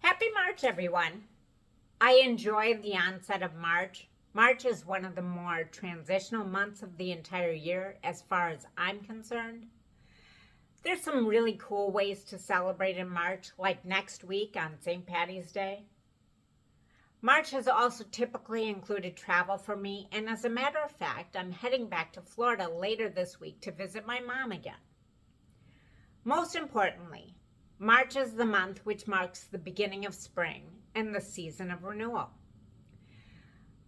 Happy March, everyone. I enjoy the onset of March. March is one of the more transitional months of the entire year as far as I'm concerned. There's some really cool ways to celebrate in March, like next week on St. Patty's Day. March has also typically included travel for me, and as a matter of fact, I'm heading back to Florida later this week to visit my mom again. Most importantly, March is the month which marks the beginning of spring and the season of renewal.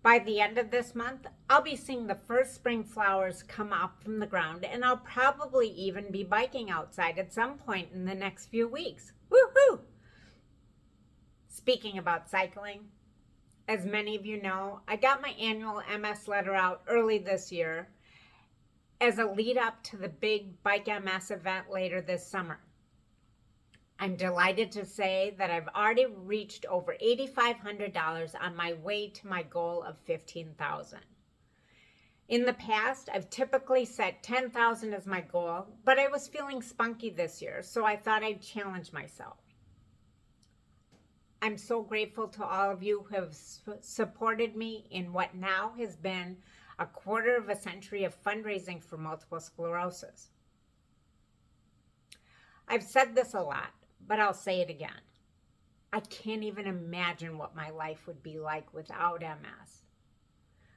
By the end of this month, I'll be seeing the first spring flowers come up from the ground, and I'll probably even be biking outside at some point in the next few weeks. Woohoo! Speaking about cycling, as many of you know, I got my annual MS letter out early this year as a lead up to the big Bike MS event later this summer. I'm delighted to say that I've already reached over $8,500 on my way to my goal of $15,000. In the past, I've typically set $10,000 as my goal, but I was feeling spunky this year, so I thought I'd challenge myself. I'm so grateful to all of you who have supported me in what now has been a quarter of a century of fundraising for multiple sclerosis. I've said this a lot, but I'll say it again. I can't even imagine what my life would be like without MS.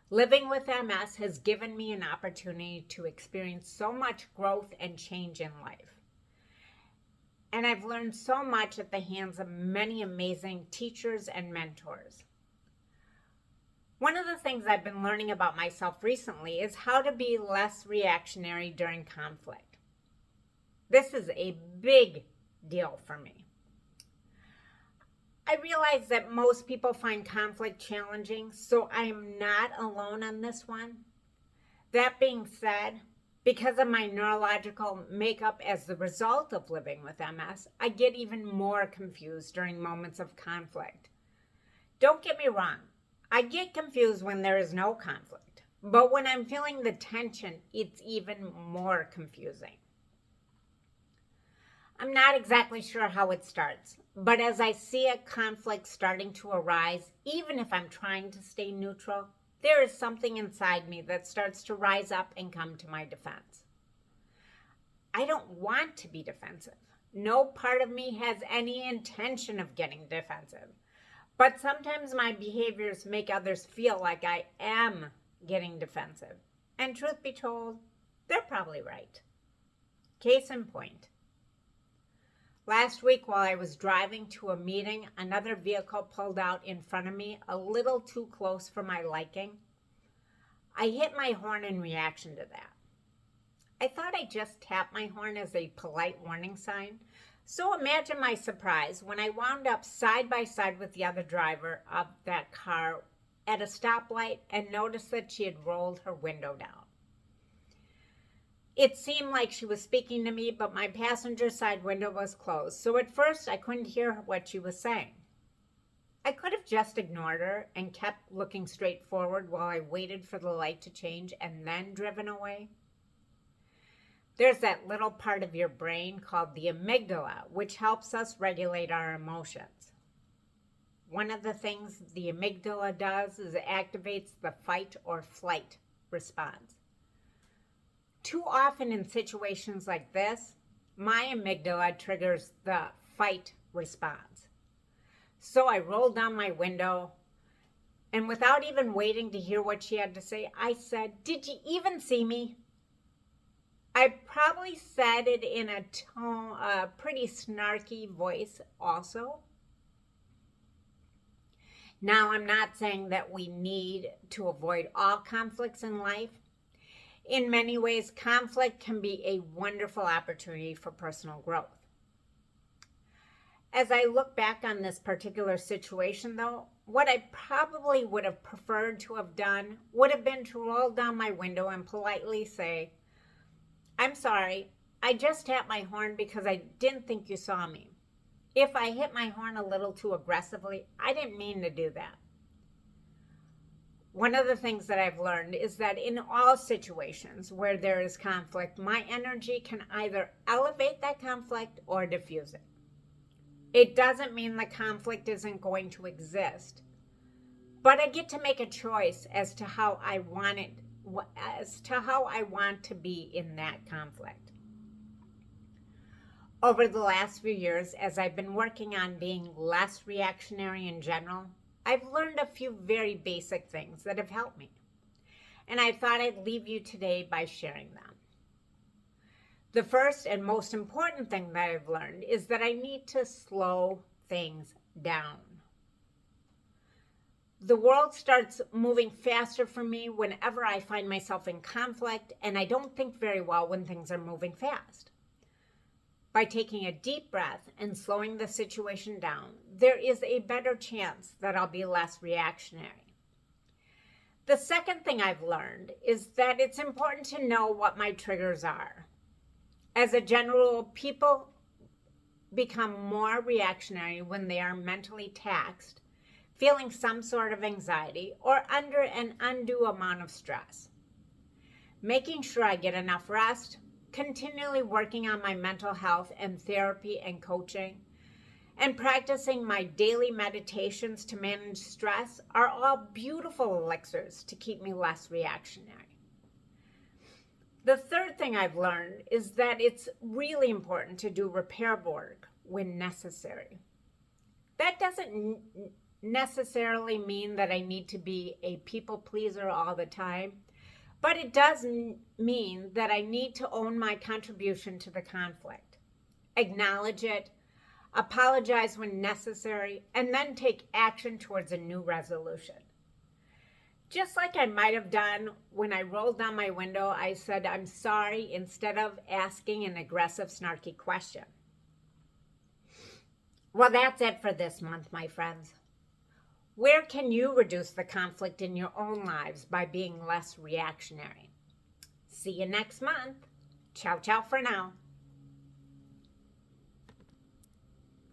Living with MS has given me an opportunity to experience so much growth and change in life. And I've learned so much at the hands of many amazing teachers and mentors. One of the things I've been learning about myself recently is how to be less reactionary during conflict. This is a big deal for me. I realize that most people find conflict challenging, so I am not alone on this one. That being said, because of my neurological makeup as the result of living with MS, I get even more confused during moments of conflict. Don't get me wrong, I get confused when there is no conflict, but when I'm feeling the tension, it's even more confusing. I'm not exactly sure how it starts, but as I see a conflict starting to arise, even if I'm trying to stay neutral, there is something inside me that starts to rise up and come to my defense. I don't want to be defensive. No part of me has any intention of getting defensive, but sometimes my behaviors make others feel like I am getting defensive. And truth be told, they're probably right. Case in point. Last week, while I was driving to a meeting, another vehicle pulled out in front of me a little too close for my liking. I hit my horn in reaction to that. I thought I'd just tap my horn as a polite warning sign. So imagine my surprise when I wound up side by side with the other driver of that car at a stoplight and noticed that she had rolled her window down. It seemed like she was speaking to me, but my passenger side window was closed, so at first I couldn't hear what she was saying. I could have just ignored her and kept looking straight forward while I waited for the light to change and then driven away. There's that little part of your brain called the amygdala, which helps us regulate our emotions. One of the things the amygdala does is it activates the fight or flight response. Too often in situations like this, my amygdala triggers the fight response. So I rolled down my window, and without even waiting to hear what she had to say, I said, "Did you even see me?" I probably said it in a pretty snarky voice also. Now, I'm not saying that we need to avoid all conflicts in life. In many ways, conflict can be a wonderful opportunity for personal growth. As I look back on this particular situation, though, what I probably would have preferred to have done would have been to roll down my window and politely say, "I'm sorry, I just tapped my horn because I didn't think you saw me. If I hit my horn a little too aggressively, I didn't mean to do that." One of the things that I've learned is that in all situations where there is conflict, my energy can either elevate that conflict or diffuse it. It doesn't mean the conflict isn't going to exist, but I get to make a choice as to how I want to be in that conflict. Over the last few years, as I've been working on being less reactionary in general, I've learned a few very basic things that have helped me. And I thought I'd leave you today by sharing them. The first and most important thing that I've learned is that I need to slow things down. The world starts moving faster for me whenever I find myself in conflict, and I don't think very well when things are moving fast. By taking a deep breath and slowing the situation down, there is a better chance that I'll be less reactionary. The second thing I've learned is that it's important to know what my triggers are. As a general rule, people become more reactionary when they are mentally taxed, feeling some sort of anxiety, or under an undue amount of stress. Making sure I get enough rest, continually working on my mental health and therapy and coaching, and practicing my daily meditations to manage stress are all beautiful elixirs to keep me less reactionary. The third thing I've learned is that it's really important to do repair work when necessary. That doesn't necessarily mean that I need to be a people pleaser all the time, but it does mean that I need to own my contribution to the conflict, acknowledge it, apologize when necessary, and then take action towards a new resolution. Just like I might have done when I rolled down my window, I said, "I'm sorry," instead of asking an aggressive, snarky question. Well, that's it for this month, my friends. Where can you reduce the conflict in your own lives by being less reactionary? See you next month. Ciao, ciao for now.